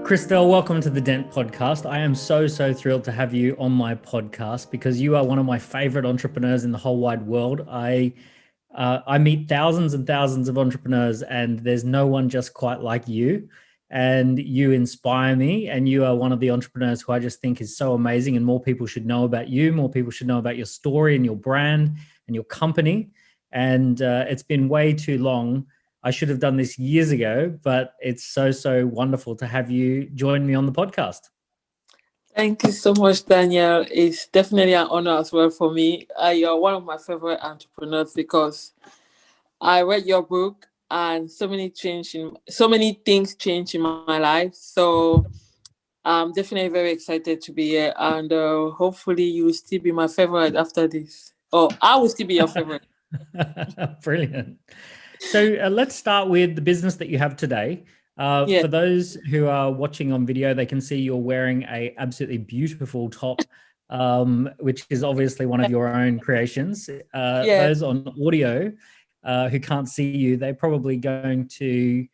Christelle, welcome to the Dent podcast. I am so thrilled to have you on my podcast because you are one of my favorite entrepreneurs in the whole wide world. I meet thousands and thousands of entrepreneurs, and there's no one just quite like you. And you inspire me, and you are one of the entrepreneurs who I just think is so amazing. And more people should know about you. More people should know about your story and your brand and your company. And it's been way too long. I should have done this years ago, but it's so wonderful to have you join me on the podcast. Thank you so much, Daniel. It's definitely an honor as well for me. You're one of my favorite entrepreneurs because I read your book and so many things changed in my life. So I'm definitely very excited to be here, and hopefully you will still be my favorite after this. Oh, I will still be your favorite. Brilliant. So let's start with the business that you have today. For those who are watching on video, they can see you're wearing a absolutely beautiful top, which is obviously one of your own creations. Those on audio who can't see you, they're probably going to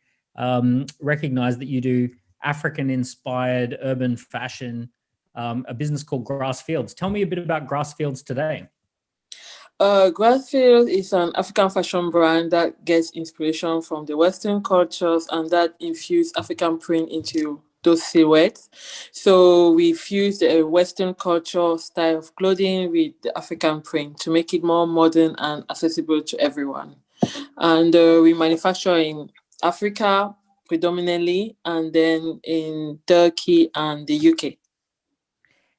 recognize that you do African-inspired urban fashion, a business called Grassfields. Tell me a bit about Grassfields today. Grassfield is an African fashion brand that gets inspiration from the Western cultures and that infuse African print into those silhouettes. So we fuse the Western culture style of clothing with the African print to make it more modern and accessible to everyone. And we manufacture in Africa predominantly, and then in Turkey and the UK.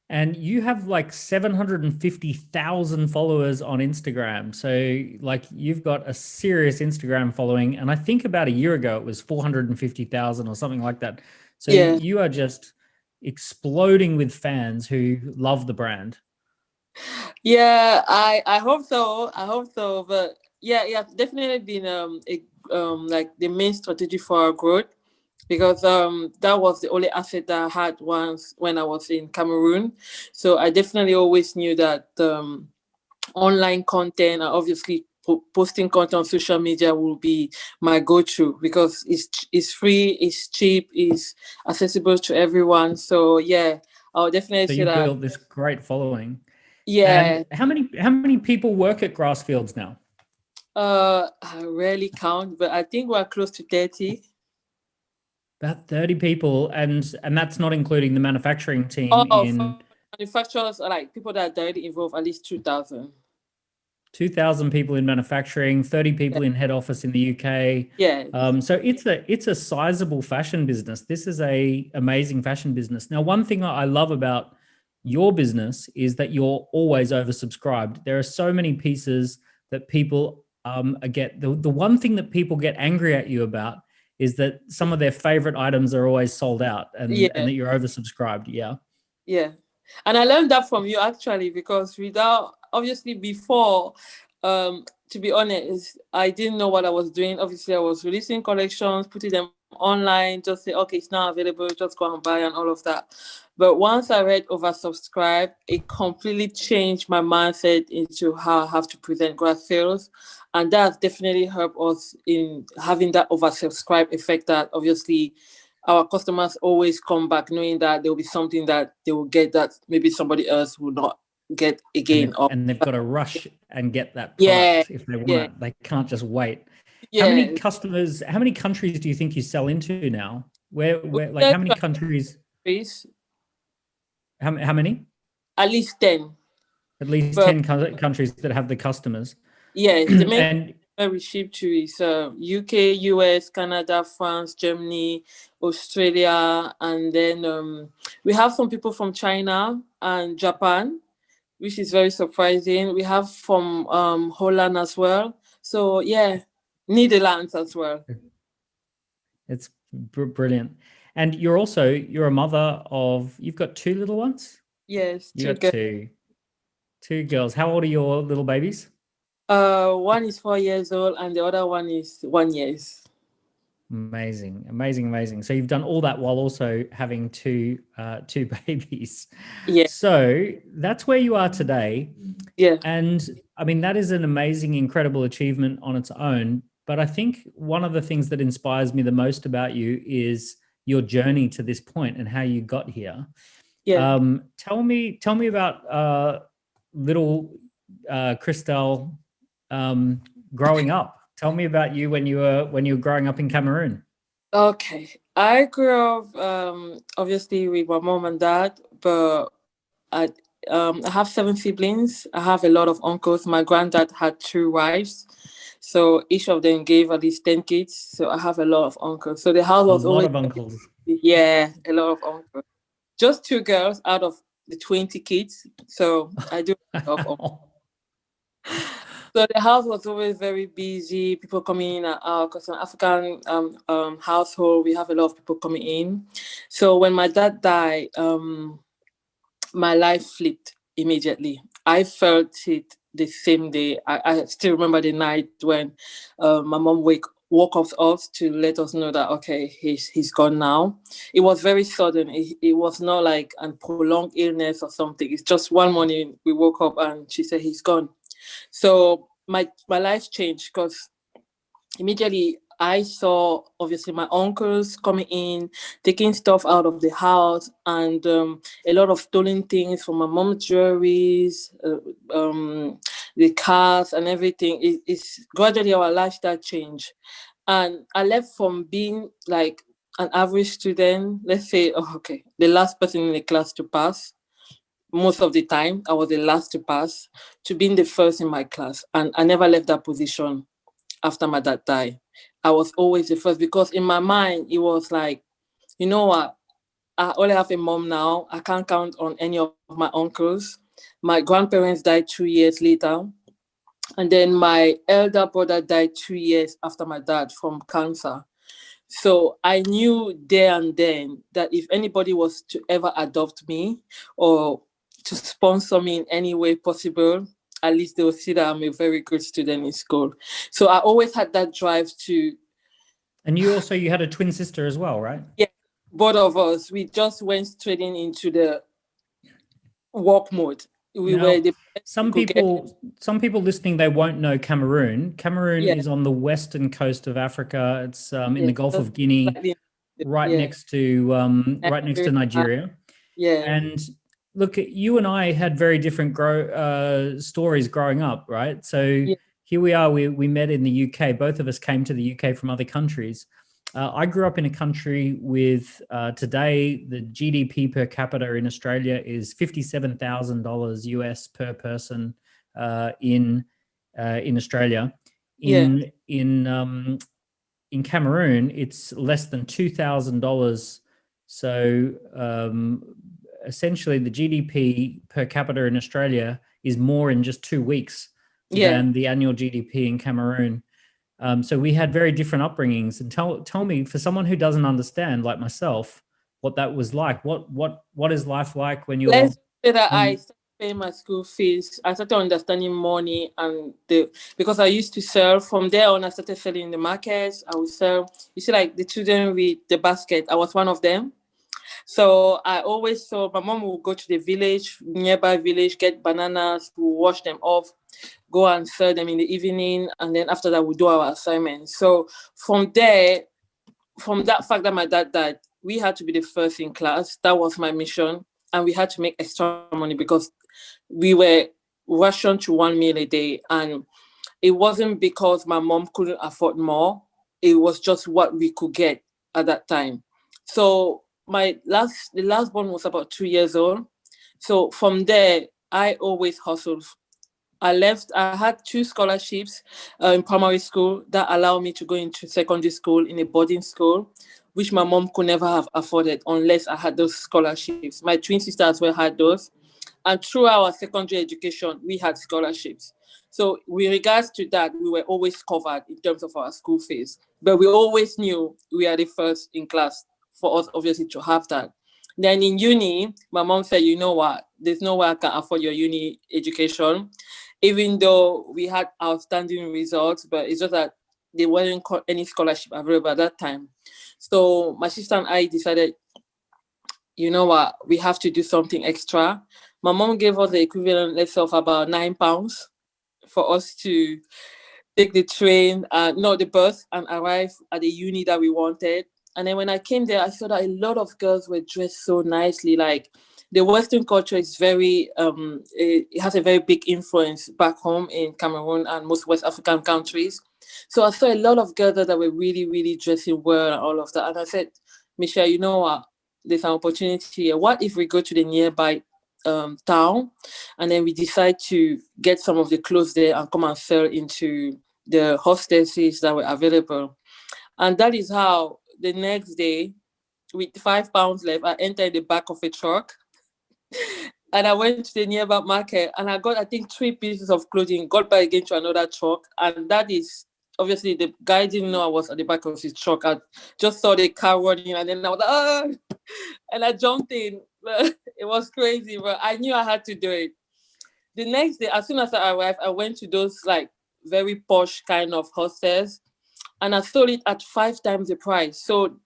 And you have like 750,000 followers on Instagram. So like you've got a serious Instagram following. And I think about a year ago, it was 450,000 or something like that. So you are just exploding with fans who love the brand. Yeah, I hope so. I hope so. But yeah, definitely been like the main strategy for our growth, because that was the only asset that I had once when I was in Cameroon. So I definitely always knew that online content and obviously posting content on social media will be my go-to, because it's free, it's cheap, it's accessible to everyone. So yeah, I'll definitely say that. So you built this great following. Yeah. And how many people work at Grassfields now? I rarely count, but I think we're close to 30. About 30 people, and that's not including the manufacturing team. Manufacturers are like people that are directly involved, at least 2,000. 2,000 people in manufacturing, 30 people in head office in the UK. Yeah. So it's a sizable fashion business. This is a amazing fashion business. Now, one thing I love about your business is that you're always oversubscribed. There are so many pieces that people get. The one thing that people get angry at you about is that some of their favorite items are always sold out, and that you're oversubscribed. Yeah. And I learned that from you, actually, because obviously before, to be honest, I didn't know what I was doing. Obviously, I was releasing collections, putting them online, just say, okay, it's now available, just go and buy and all of that. But once I read oversubscribe, it completely changed my mindset into how I have to present Grassfields. And that definitely helped us in having that oversubscribe effect, that obviously our customers always come back knowing that there will be something that they will get that maybe somebody else will not get again. And they've got to rush and get that product if they want it. They can't just wait. How many customers, how many countries do you think you sell into now? Where like how many countries? How many? At least 10. At least 10 countries that have the customers. Yeah, the main where we ship to is UK, US, Canada, France, Germany, Australia, and then we have some people from China and Japan, which is very surprising. We have from Holland as well. So yeah, Netherlands as well. It's brilliant. And you're a mother of, you've got 2 little ones? Yes, you got two girls. How old are your little babies? One is 4 years old and the other one is 1 year. Amazing. So you've done all that while also having two babies. Yeah. So that's where you are today. Yeah. And I mean, that is an amazing, incredible achievement on its own. But I think one of the things that inspires me the most about you is your journey to this point and how you got here. Yeah. Tell me about little Christelle growing up. Tell me about you when you were growing up in Cameroon. Okay. I grew up obviously with my mom and dad, but I have 7 siblings. I have a lot of uncles. My granddad had 2 wives, so each of them gave at least 10 kids. So I have a lot of uncles. So the house A was lot always, of uncles. yeah, a lot of uncles. Just 2 girls out of the 20 kids. So I do have a lot of uncles. So the house was always very busy, people coming in and out, because an African household, we have a lot of people coming in. So when my dad died, my life flipped immediately. I felt it the same day. I still remember the night when my mom woke us up to let us know that, okay, he's gone now. It was very sudden. It was not like a prolonged illness or something. It's just one morning we woke up and she said he's gone. So my life changed because immediately I saw obviously my uncles coming in, taking stuff out of the house, and a lot of stolen things from my mom's jewelries, the cars and everything. It's gradually our lifestyle changed. And I left from being like an average student, let's say, oh, okay, the last person in the class to pass. Most of the time, I was the last to pass, to being the first in my class. And I never left that position after my dad died. I was always the first because in my mind, it was like, you know what? I only have a mom now. I can't count on any of my uncles. My grandparents died 2 years later. And then my elder brother died 2 years after my dad from cancer. So I knew there and then that if anybody was to ever adopt me or to sponsor me in any way possible, at least they will see that I'm a very good student in school. So I always had that drive to. And you had a twin sister as well, right? Yeah, both of us, we just went straight into the work mode. We Now, were the best we some could get. people listening, they won't know Cameroon. Cameroon Yeah, is on the western coast of Africa. It's in yeah, the Gulf just of Guinea, slightly, right yeah. next to Nigeria. Yeah, And look, you and I had very different stories growing up, right? So yeah, here we are. We met in the UK. Both of us came to the UK from other countries. I grew up in a country with today the GDP per capita in Australia is $57,000 US per person in Australia. yeah, In Cameroon, it's less than $2,000. So essentially, the GDP per capita in Australia is more in just 2 weeks yeah. than the annual GDP in Cameroon. So we had very different upbringings. And tell me, for someone who doesn't understand, like myself, what that was like. What is life like when you're Let's say that I when started paying my school fees. I started understanding money and because I used to sell. From there on, I started selling in the markets. I would sell. You see, like the children with the basket. I was one of them. So I always saw my mom would go to the village, nearby village, get bananas, we'll wash them off, go and sell them in the evening, and then after that we do our assignments. So from there, from that fact that my dad died, we had to be the first in class. That was my mission. And we had to make extra money because we were rationed to 1 meal a day. And it wasn't because my mom couldn't afford more. It was just what we could get at that time. So the last born was about 2 years old. So from there, I always hustled. I had 2 scholarships in primary school that allowed me to go into secondary school in a boarding school, which my mom could never have afforded unless I had those scholarships. My twin sister as well had those. And through our secondary education, we had scholarships. So with regards to that, we were always covered in terms of our school fees. But we always knew we are the first in class for us, obviously, to have that. Then in uni, my mom said, you know what, there's no way I can afford your uni education, even though we had outstanding results, but it's just that there wasn't any scholarship available at that time. So my sister and I decided, you know what, we have to do something extra. My mom gave us the equivalent, let's say, of about £9 for us to take the train, no, the bus, and arrive at the uni that we wanted. And then when I came there, I saw that a lot of girls were dressed so nicely. Like the Western culture is very, it has a very big influence back home in Cameroon and most West African countries. So I saw a lot of girls that were really, really dressing well and all of that. And I said, Michelle, you know what? There's an opportunity here. What if we go to the nearby town and then we decide to get some of the clothes there and come and sell into the hostesses that were available? And that is how the next day, with £5 left, I entered the back of a truck and I went to the nearby market and I got, I think, 3 pieces of clothing, got back again to another truck. And that is, obviously, the guy didn't know I was at the back of his truck. I just saw the car running and then I was like, oh, and I jumped in. It was crazy, but I knew I had to do it. The next day, as soon as I arrived, I went to those like very posh kind of hostels and I sold it at 5 times the price. So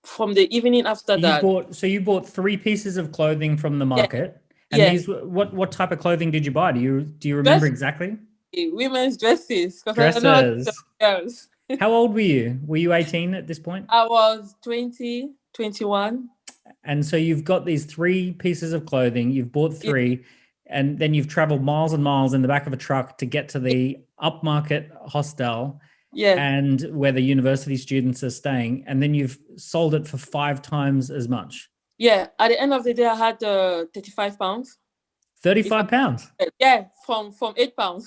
from the evening after that. You bought 3 pieces of clothing from the market. And Yeah. these, what type of clothing did you buy? Do you remember exactly? Women's dresses. Dresses. I know girls. How old were you? Were you 18 at this point? I was 20, 21. And so you've got these 3 pieces of clothing. You've bought 3, and then you've traveled miles and miles in the back of a truck to get to the upmarket hostel. Yeah. And where the university students are staying, and then you've sold it for 5 times as much. Yeah. At the end of the day, I had £35. £35? Yeah, from £8.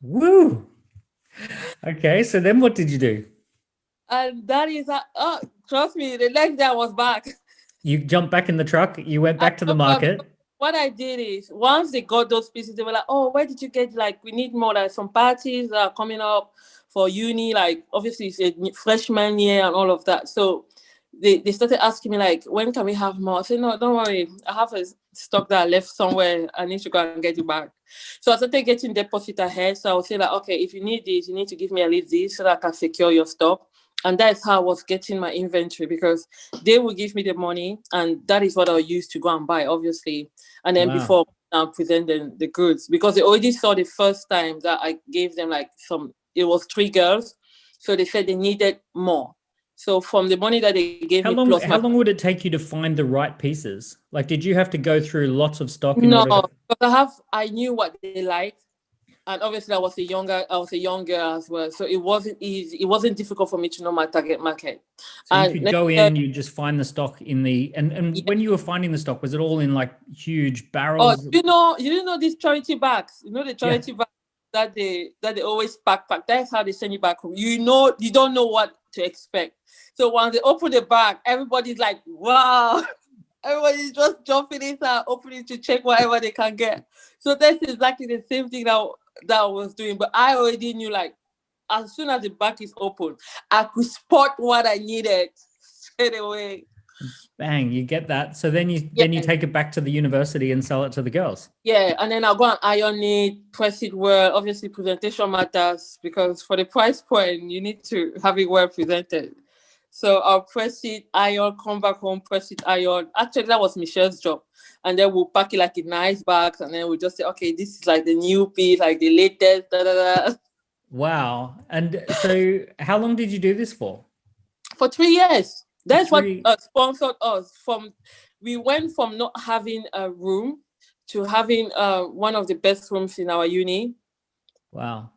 Woo! Okay, so then what did you do? And that is, trust me, the next day I was back. You jumped back in the truck, you went back to the market. What I did is, once they got those pieces, they were like, oh, where did you get, like, we need more, like some parties that are coming up for uni, like obviously it's a freshman year and all of that. So they started asking me like, when can we have more? I said, no, don't worry. I have a stock that I left somewhere. I need to go and get it back. So I started getting deposit ahead. So I would say like, okay, if you need this, you need to give me at least this so that I can secure your stock. And that's how I was getting my inventory, because they will give me the money and that is what I'll use to go and buy, obviously. And then before I present them the goods, because they already saw the first time that I gave them like it was 3 girls. So they said they needed more. So from the money that they gave me, plus how long would it take you to find the right pieces? Like, did you have to go through lots of stock? No, because I knew what they liked. And obviously I was a young girl as well. So it wasn't easy. It wasn't difficult for me to know my target market. So you could go in, you just find the stock in the, and when you were finding the stock, was it all in like huge barrels? Oh, you didn't know these charity bags, the charity bags that they always pack. That's how they send you back home. You don't know what to expect. So when they open the bag, everybody's like, wow. Everybody's just jumping inside, opening to check whatever they can get. So that's exactly the same thing that I was doing. But I already knew, like, as soon as the bag is open, I could spot what I needed straight away. Bang, you get that. So then you take it back to the university and sell it to the girls. Yeah, and then I'll go and iron it, press it well. Obviously, presentation matters, because for the price point, you need to have it well presented. So I'll press it, iron, come back home, press it, iron. Actually, that was Michelle's job. And then we'll pack it like in nice bags. And then we'll just say, okay, this is like the new piece, like the latest. Da, da, da. Wow. And so how long did you do this for? For 3 years. That's what sponsored us. We went from not having a room to having one of the best rooms in our uni. Wow.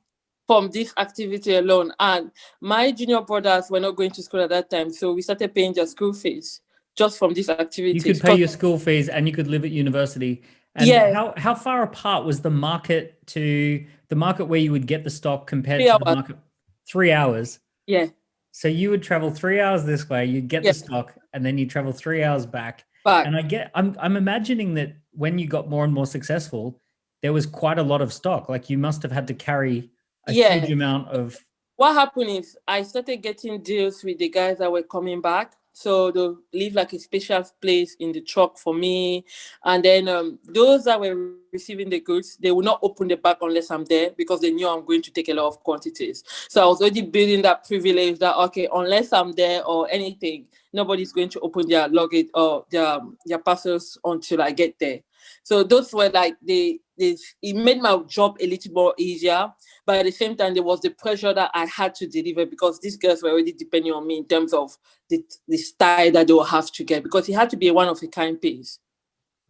From this activity alone. And my junior brothers were not going to school at that time. So we started paying their school fees just from this activity. You could pay your school fees and you could live at university. And how far apart was the market to the market where you would get the stock compared to the market? 3 hours. Yeah. So you would travel 3 hours this way, you'd get the stock, and then you travel 3 hours back. And I'm imagining that when you got more and more successful, there was quite a lot of stock. Like you must have had to carry a huge amount of. What happened is I started getting deals with the guys that were coming back. So they'll leave like a special place in the truck for me. And then those that were receiving the goods, they will not open the bag unless I'm there, because they knew I'm going to take a lot of quantities. So I was already building that privilege that, okay, unless I'm there or anything, nobody's going to open their luggage or their parcels until I get there. So those were like the it made my job a little more easier, but at the same time there was the pressure that I had to deliver, because these girls were already depending on me in terms of the style that they will have to get, because it had to be a one-of-a-kind piece.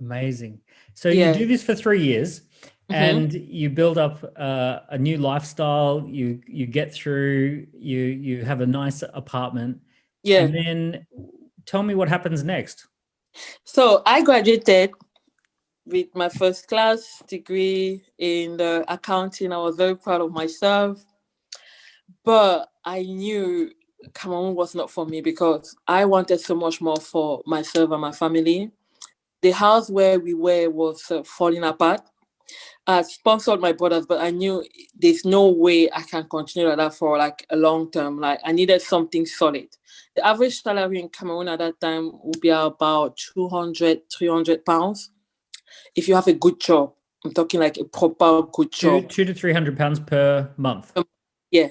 Amazing. So you Yeah. do this for 3 years, and you build up a new lifestyle. You get through. You have a nice apartment, Yeah. and then tell me what happens next. So I graduated with my first class degree in accounting. I was very proud of myself, but I knew Cameroon was not for me, because I wanted so much more for myself and my family. The house where we were was falling apart. I sponsored my brothers, but I knew there's no way I can continue like that for like a long term. Like, I needed something solid. The average salary in Cameroon at that time would be about 200, 300 pounds. If you have a good job, I'm talking like a proper good job. Two to 300 pounds per month. Yeah.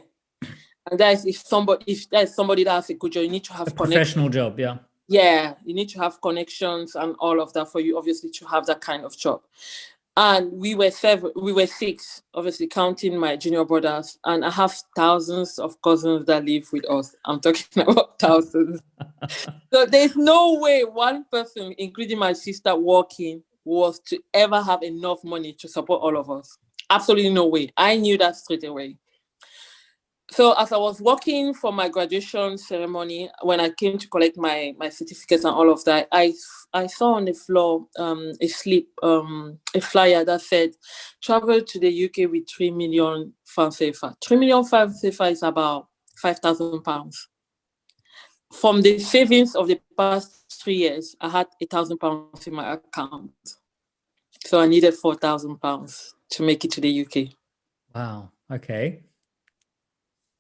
And that is if there's somebody that has a good job, you need to have a professional job. Yeah. Yeah, you need to have connections and all of that for you, obviously, to have that kind of job. And we were six, obviously, counting my junior brothers, and I have thousands of cousins that live with us. I'm talking about thousands. So there's no way one person, including my sister working, was to ever have enough money to support all of us. Absolutely no way. I knew that straight away. So as I was working for my graduation ceremony, when I came to collect my certificates and all of that, I saw on the floor a flyer that said, travel to the UK with 3 million francs CFA. 3 million francs CFA is about £5,000. From the savings of the past 3 years, I had £1,000 in my account. So I needed £4,000 to make it to the UK. Wow. Okay.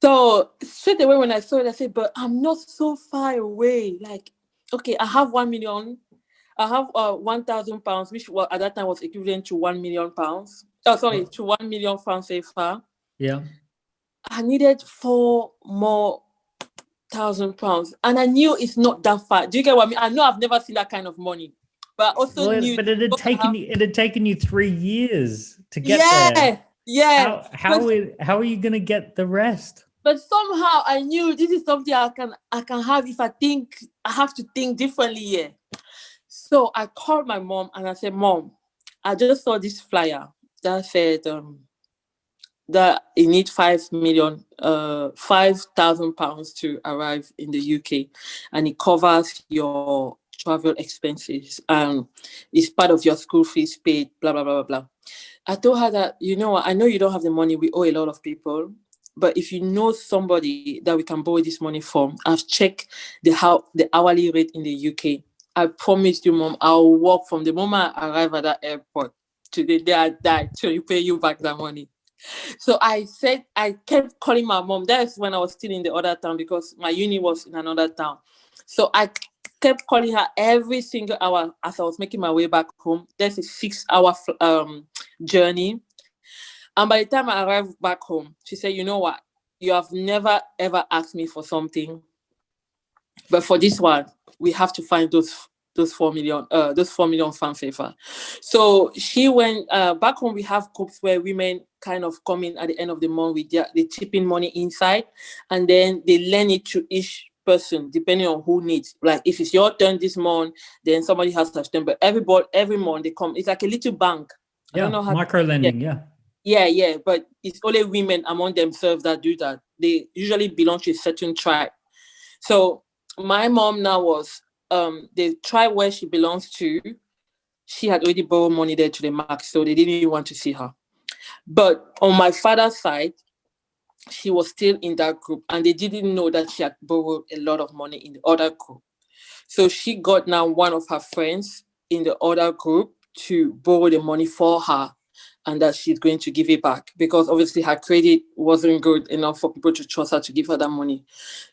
So straight away when I saw it, I said, but I'm not so far away. Like, okay, I have 1 million. I have £1,000, which at that time was equivalent to £1 million. Oh, sorry, to 1 million francs CFA. Yeah. I needed £4 more thousand, and I knew it's not that far. Do you get what I mean? I know I've never seen that kind of money, but I also knew. But it had taken you 3 years to get there. Yeah. How are you going to get the rest? But somehow I knew this is something I can have if I have to think differently here. So I called my mom and I said, Mom, I just saw this flyer that said that you need £5,000 to arrive in the UK, and it covers your travel expenses and it's part of your school fees paid, blah, blah, blah, blah, blah. I told her that, you know what, I know you don't have the money, we owe a lot of people, but if you know somebody that we can borrow this money from, I've checked the hourly rate in the UK. I promise you, Mom, I'll work from the moment I arrive at that airport to the day I die to repay you back that money. So I kept calling my mom. That's when I was still in the other town, because my uni was in another town. So I kept calling her every single hour as I was making my way back home. There's a 6-hour journey. And by the time I arrived back home, she said, you know what? You have never, ever asked me for something. But for this one, we have to find those 4 million francs CFA. So she went back home. We have groups where women kind of come in at the end of the month with they chip in money inside, and then they lend it to each person depending on who needs. Like if it's your turn this month, then somebody has to turn. But every month they come. It's like a little bank. Yeah, I don't know how micro lending. Yeah. But it's only women among themselves that do that. They usually belong to a certain tribe. So my mom now was the tribe where she belongs to. She had already borrowed money there to the max, so they didn't even want to see her. But on my father's side, she was still in that group, and they didn't know that she had borrowed a lot of money in the other group. So she got now one of her friends in the other group to borrow the money for her, and that she's going to give it back, because obviously her credit wasn't good enough for people to trust her to give her that money.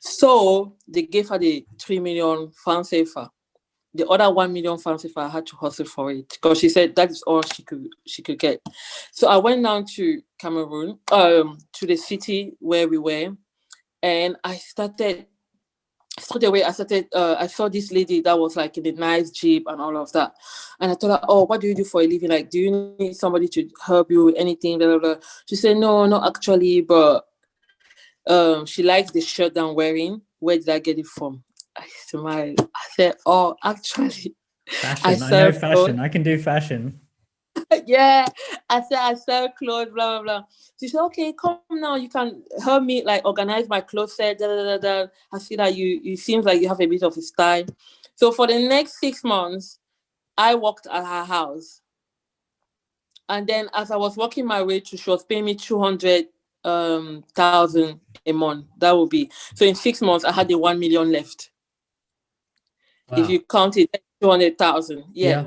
So they gave her the 3 million francs CFA. The other 1 million francs CFA, I had to hustle for it, because she said that is all she could get. So I went down to Cameroon, to the city where we were, and I started straight away I started, I saw this lady that was like in a nice Jeep and all of that. And I told her, oh, what do you do for a living? Like, do you need somebody to help you with anything? Blah, blah, blah. She said, no, not actually, but she likes the shirt that I'm wearing. Where did I get it from? I smiled. I said, oh, actually, Fashion. I know fashion. I can do fashion. yeah. I said, I sell clothes, blah, blah, blah. She said, okay, come now. You can help me like organize my closet. Da, da, da, da. I see that you seems like you have a bit of a style. So for the next 6 months, I worked at her house. And then as I was working my way through, she was paying me 200,000 a month. That would be, so in 6 months, I had the 1 million left. Wow. If you count it, 200,000. Yeah.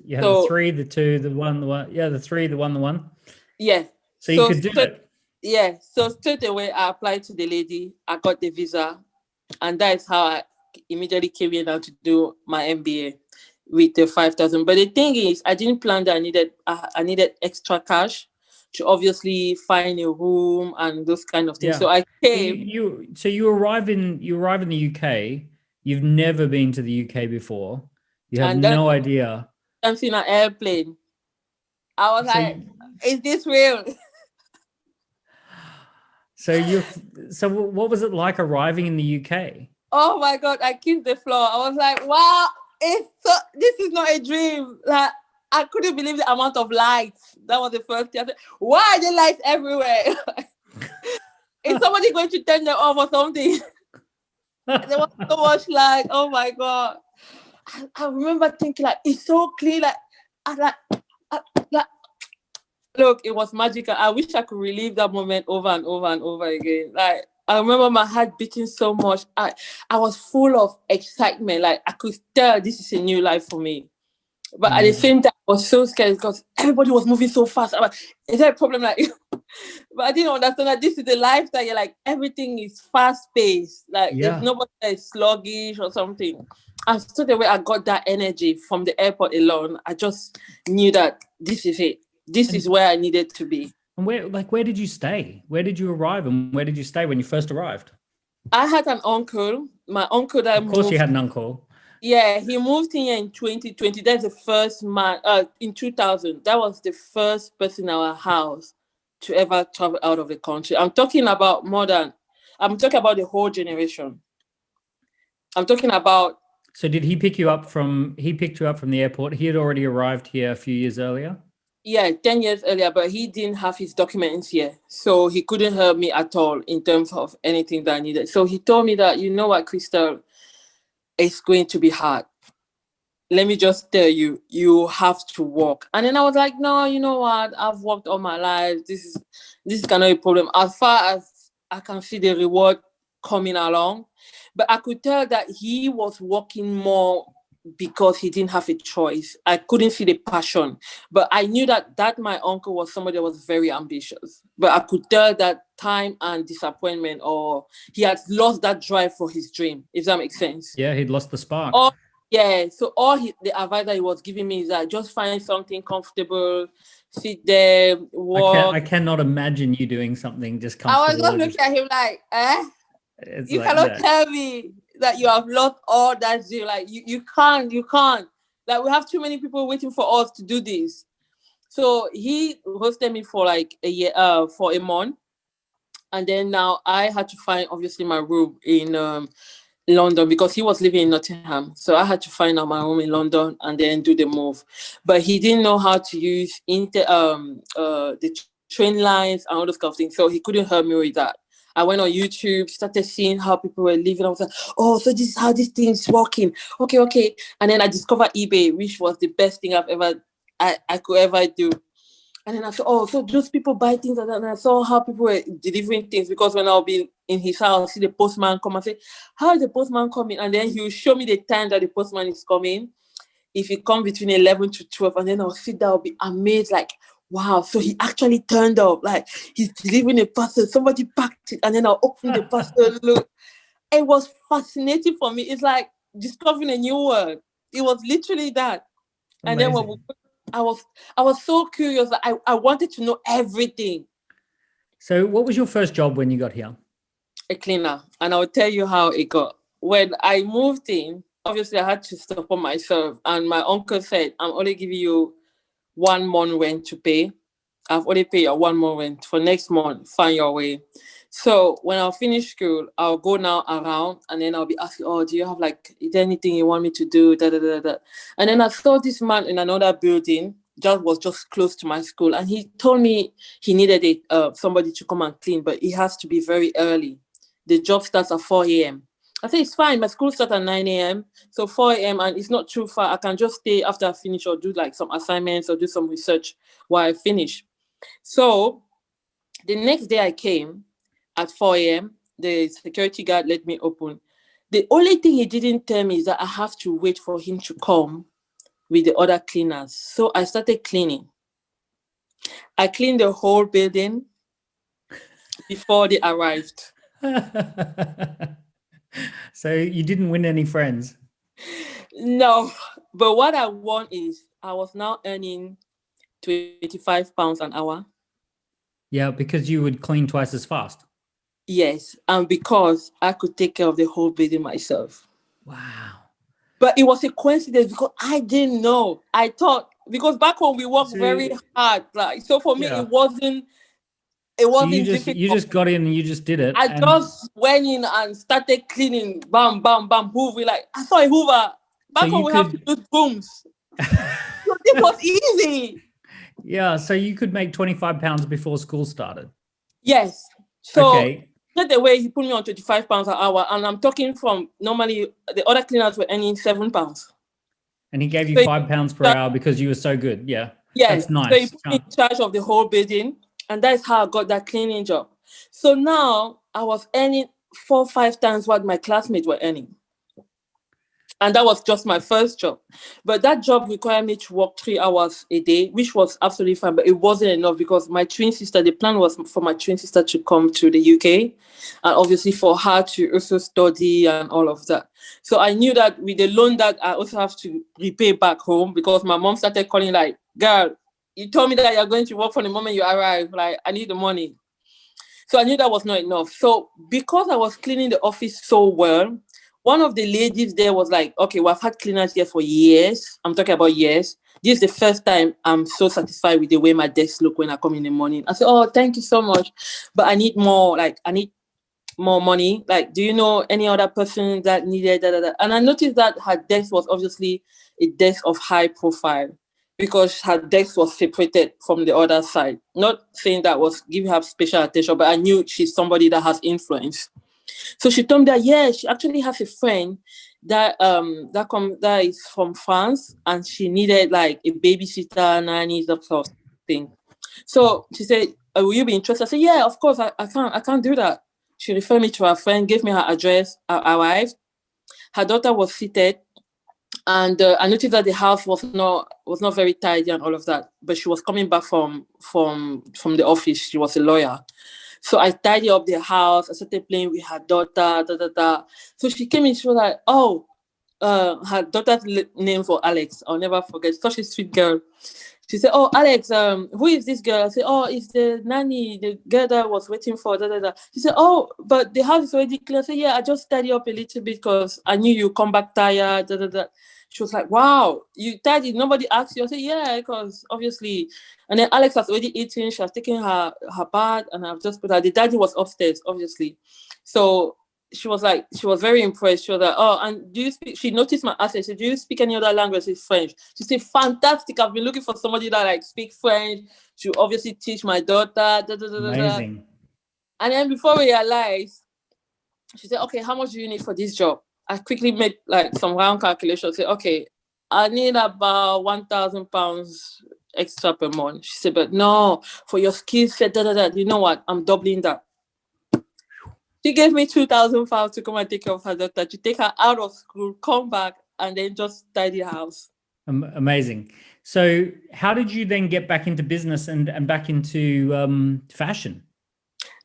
You had the 3, the 2, the 1, the 1. Yeah, the 3, the 1, the 1. Yeah. So you could do it. Yeah. So straight away, I applied to the lady. I got the visa. And that is how I immediately came here now to do my MBA with the 5,000. But the thing is, I didn't plan that I needed extra cash to obviously find a room and those kind of things. Yeah. So I came. So you arrive in the UK. You've never been to the UK before. You have no idea. I'm seeing an airplane. I was like, is this real? So what was it like arriving in the UK? Oh my God, I kissed the floor. I was like, wow, this is not a dream. Like, I couldn't believe the amount of lights. That was the first thing. I said, why are there lights everywhere? Is somebody going to turn them off or something? There was so much light. Oh my God. I remember thinking like, it's so clean. Like, look, it was magical. I wish I could relive that moment over and over and over again. Like, I remember my heart beating so much. I was full of excitement. Like, I could tell this is a new life for me. But at the same time, I was so scared because everybody was moving so fast. I'm like, is there a problem? Like, but I didn't understand that this is the lifestyle. You're like, everything is fast paced. Like, there's nobody that is sluggish or something. And straight away, I got that energy from the airport alone. I just knew that this is it. This is where I needed to be. And where did you stay? Where did you arrive, and where did you stay when you first arrived? I had an uncle. My uncle that moved. Of course, you had an uncle. Yeah, he moved here in 2020. That's the first man. In 2000, that was the first person in our house to ever travel out of the country. I'm talking about the whole generation. I'm talking about. So did he pick you up from? He picked you up from the airport. He had already arrived here a few years earlier. Yeah, 10 years earlier, but he didn't have his documents here. So he couldn't help me at all in terms of anything that I needed. So he told me that, you know what, Christelle, it's going to be hard. Let me just tell you, you have to work. And then I was like, no, you know what? I've worked all my life. This is kind of a problem. As far as I can see the reward coming along. But I could tell that he was working more because he didn't have a choice. I couldn't see the passion. But I knew that my uncle was somebody that was very ambitious. But I could tell that time and disappointment, or he had lost that drive for his dream, if that makes sense. Yeah, he'd lost the spark. So the advice that he was giving me is that just find something comfortable, sit there, walk. I cannot imagine you doing something just comfortable. I was just looking at him like, you like cannot tell me that you have lost all that zeal. Like, you can't. Like, we have too many people waiting for us to do this. So he hosted me for like a year, for a month. And then now I had to find, obviously, my room in London, because he was living in Nottingham. So I had to find out my room in London and then do the move. But he didn't know how to use the train lines and all those kind of things. So he couldn't help me with that. I went on YouTube, started seeing how people were living. I was like, oh, so this is how this thing is working. Okay. And then I discovered eBay, which was the best thing I could ever do. And then I said, oh, so those people buy things like that. And I saw how people were delivering things, because when I'll be in his house, see the postman come and say, how is the postman coming? And then he'll show me the time that the postman is coming. If he comes between 11 to 12, and then I'll sit there, I'll be amazed, like, wow, so he actually turned up. Like, he's delivering a parcel, somebody packed it, and then I'll open the parcel, look. It was fascinating for me. It's like discovering a new world. It was literally that. Amazing. And then I was so curious. I wanted to know everything. So what was your first job when you got here? A cleaner. And I'll tell you how it got. when I moved in, obviously I had to support myself. And my uncle said, I'm only giving you 1 month rent to pay. I've already paid your 1 month rent. For next month, find your way. So when I'll finish school, I'll go now around and then I'll be asking, oh, do you have like, is there anything you want me to do? Da, da, da, da. And then I saw this man in another building that was just close to my school. And he told me he needed somebody to come and clean, but it has to be very early. The job starts at 4 a.m. I said, it's fine. My school starts at 9 a.m. So 4 a.m. and it's not too far. I can just stay after I finish or do like some assignments or do some research while I finish. So the next day I came at 4 a.m. The security guard let me open. The only thing he didn't tell me is that I have to wait for him to come with the other cleaners. So I started cleaning. I cleaned the whole building before they arrived. So you didn't win any friends? No, but what I want is I was now earning £25 an hour. Yeah, because you would clean twice as fast. Yes, and because I could take care of the whole building myself. Wow. But it was a coincidence because I didn't know. I thought, because back home we worked very hard. Like, so for me, it wasn't difficult. You just got in and you just did it. I just went in and started cleaning. Bam, bam, bam, Hoover. Like, I saw a Hoover. Back home we have to use brooms. So this was easy. Yeah, so you could make £25 before school started. Yes. So straight away he put me on £25 an hour, and I'm talking from normally the other cleaners were earning £7. And he gave you £5 per hour because you were so good. Yeah. Yes. That's nice. So he put me in charge of the whole building, and that's how I got that cleaning job. So now I was earning 4 or 5 times what my classmates were earning. And that was just my first job. But that job required me to work 3 hours a day, which was absolutely fine. But it wasn't enough because my twin sister, the plan was for my twin sister to come to the UK. And obviously for her to also study and all of that. So I knew that with the loan that I also have to repay back home, because my mom started calling like, girl, you told me that you're going to work from the moment you arrive. Like, I need the money. So I knew that was not enough. So because I was cleaning the office so well, one of the ladies there was like, okay, we've had cleaners here for years. I'm talking about years. This is the first time I'm so satisfied with the way my desk look when I come in the morning. I said, oh, thank you so much. But I need more, more money. Like, do you know any other person that needed that? And I noticed that her desk was obviously a desk of high profile because her desk was separated from the other side. Not saying that was giving her special attention, but I knew she's somebody that has influence. So she told me that, yeah, she actually has a friend that is from France, and she needed like a babysitter, nanny, that sort of thing. So she said, will you be interested? I said, yeah, of course, I can't do that. She referred me to her friend, gave me her address. I arrived. Her daughter was seated, and I noticed that the house was not very tidy and all of that. But she was coming back from the office. She was a lawyer. So I tidied up the house. I started playing with her daughter. So she came in. She was like, oh, her daughter's name was Alex. I'll never forget. Such a sweet girl. She said, oh, Alex, who is this girl? I said, oh, it's the nanny, the girl that I was waiting for. She said, oh, but the house is already clear. I said, yeah, I just tidied up a little bit because I knew you come back tired. She was like, wow, you tidied, nobody asked you. I said, yeah, because obviously. And then Alex has already eaten. She has taken her bath, and I've just put her. The daddy was upstairs, obviously. So she was very impressed. She was like, oh, and do you speak? She noticed my accent. She said, do you speak any other language? It's French. She said, fantastic. I've been looking for somebody that like speak French. She obviously teach my daughter. Amazing. And then before we realized, she said, okay, how much do you need for this job? I quickly made like some round calculations. Said, okay, I need about £1,000 extra per month. She said, but no, for your skill set, you know what? I'm doubling that. She gave me £2,000 to come and take care of her daughter, to take her out of school, come back, and then just tidy the house. Amazing. So how did you then get back into business and back into fashion?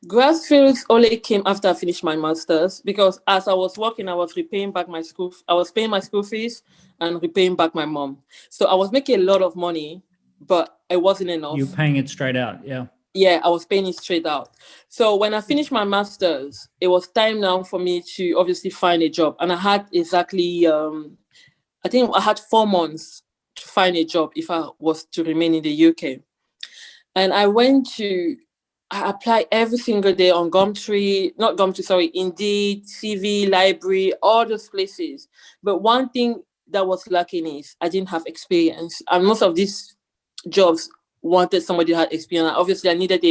Grassfields only came after I finished my master's, because as I was working, I was repaying back my school. I was paying my school fees and repaying back my mom. So I was making a lot of money, but it wasn't enough. You're paying it straight out, yeah. Yeah, I was paying it straight out. So when I finished my master's, it was time now for me to obviously find a job. And I had exactly, I think I had 4 months to find a job if I was to remain in the UK. And I applied every single day on Indeed, CV, Library, all those places. But one thing that was lacking is I didn't have experience. And most of these jobs wanted somebody who had experience. Obviously, I needed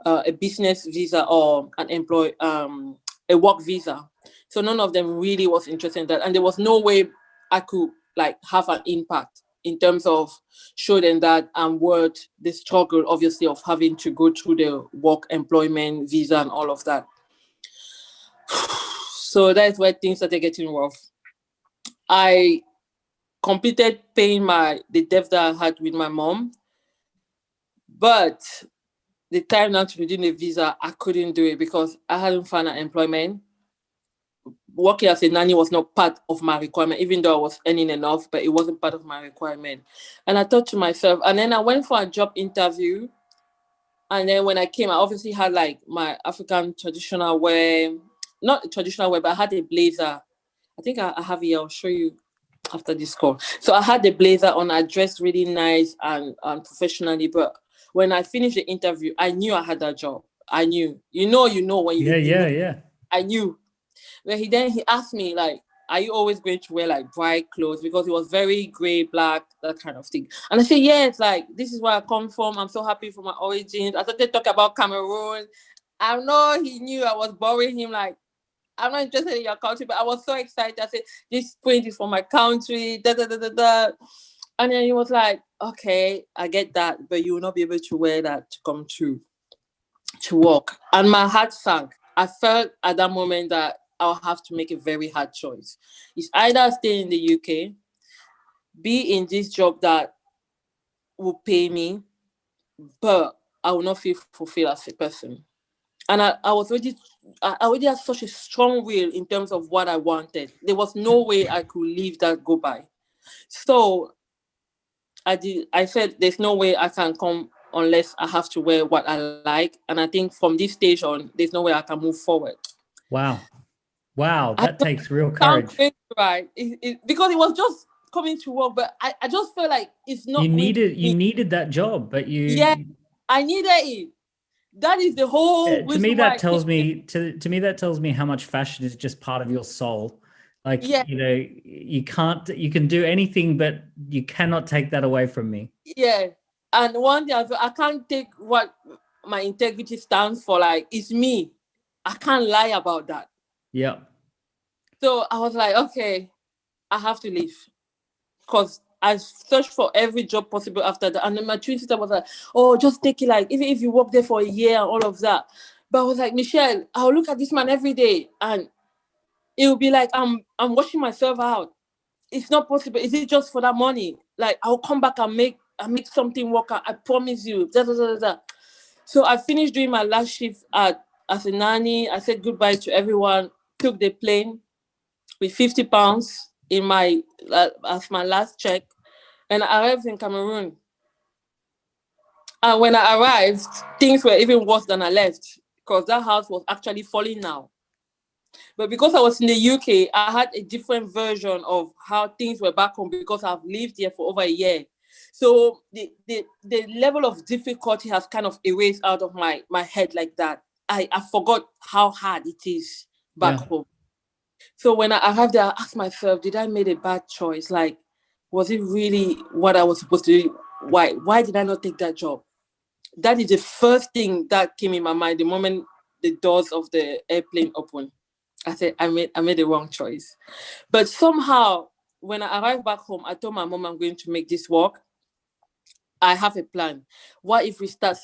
a business visa or a work visa. So none of them really was interested in that, and there was no way I could like have an impact in terms of show them that I'm worth the struggle, obviously, of having to go through the work employment visa and all of that. So that's where things started getting rough. I completed paying the debt that I had with my mom, but the time now to redeem the visa, I couldn't do it because I hadn't found an employment. Working as a nanny was not part of my requirement, even though I was earning enough, but it wasn't part of my requirement. And I thought to myself, and then I went for a job interview. And then when I came, I obviously had like my African traditional wear, not traditional wear, but I had a blazer. I think I have it. I'll show you after this call. So I had the blazer on. I dressed really nice and professionally. But when I finished the interview, I knew I had that job. I knew. You know when you know. Yeah. I knew. But he asked me like, are you always going to wear like bright clothes? Because it was very gray, black, that kind of thing. And I said, yes, like this is where I come from. I'm so happy for my origins. I started talking about Cameroon. I know he knew I was boring him like, I'm not interested in your country, but I was so excited. I said, this print is for my country, da da da da da. And then he was like, okay, I get that, but you will not be able to wear that to come to work. And my heart sank. I felt at that moment that I'll have to make a very hard choice. It's either stay in the UK, be in this job that will pay me, but I will not feel fulfilled as a person. And I already had such a strong will in terms of what I wanted. There was no way I could leave that go by. So I said, there's no way I can come unless I have to wear what I like. And I think from this stage on, there's no way I can move forward. Wow, that takes real courage. Crazy, right? Because it was just coming to work, but I just felt like it's not. You needed that job, but I needed it. That is the whole to me that tells me that tells me how much fashion is just part of your soul. Like, you can do anything, but you cannot take that away from me. Yeah. And one day I can't take what my integrity stands for. Like, it's me. I can't lie about that. Yeah. So I was like, okay, I have to leave. Because I searched for every job possible after that. And then my twin sister was like, oh, just take it, like, even if you work there for a year and all of that. But I was like, Michelle, I'll look at this man every day and it will be like I'm washing myself out. It's not possible. Is it just for that money? Like, I'll come back and make something work out. I promise you. Da, da, da, da. So I finished doing my last shift as a nanny. I said goodbye to everyone, took the plane with £50 in as my last check, and I arrived in Cameroon. And when I arrived, things were even worse than I left because that house was actually falling now. But because I was in the UK, I had a different version of how things were back home because I've lived here for over a year. So the level of difficulty has kind of erased out of my head like that. I forgot how hard it is back home. So when I arrived there, I asked myself, did I make a bad choice? Like, was it really what I was supposed to do? Why did I not take that job? That is the first thing that came in my mind the moment the doors of the airplane opened. I said, I made the wrong choice. But somehow, when I arrived back home, I told my mom I'm going to make this work. I have a plan. What if we start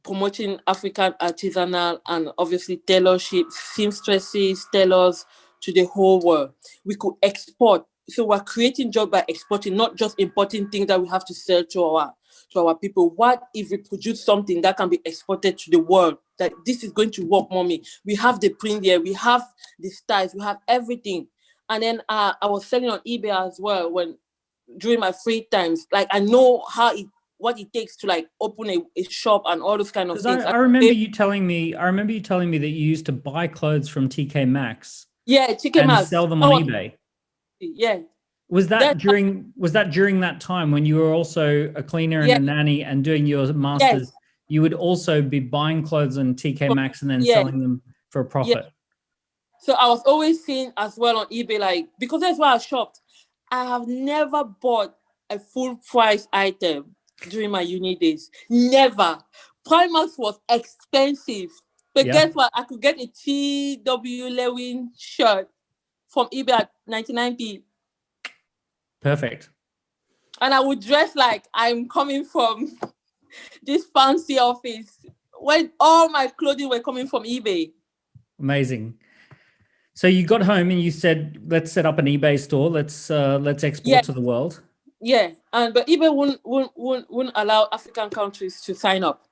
promoting African artisanal and obviously tailorship, seamstresses, tailors to the whole world? We could export. So we're creating jobs by exporting, not just importing things that we have to sell to our people. What if we produce something that can be exported to the world? That this is going to work, mommy. We have the print there, we have the styles, we have everything. And then I was selling on eBay as well during my free times. Like, I know how it what it takes to like open a shop and all those kind of Because things. I remember you telling me, that you used to buy clothes from TK Maxx Yeah, chicken and mask. sell them on eBay. Yeah. Was that during that time when you were also a cleaner and Yeah. a nanny and doing your masters? Yes. You would also be buying clothes on TK Maxx and then Yeah. selling them for a Yeah. profit. So I was always seeing as well on eBay, like, because that's where I shopped. I have never bought a full price item during my uni days. Never. Primark was expensive. But Yeah. guess what? I could get a T.W. Lewin shirt from eBay at 99p. Perfect. And I would dress like I'm coming from this fancy office when all my clothing were coming from eBay. Amazing. So you got home and you said, "Let's set up an eBay store. Let's export to the world." Yeah, but eBay wouldn't allow African countries to sign up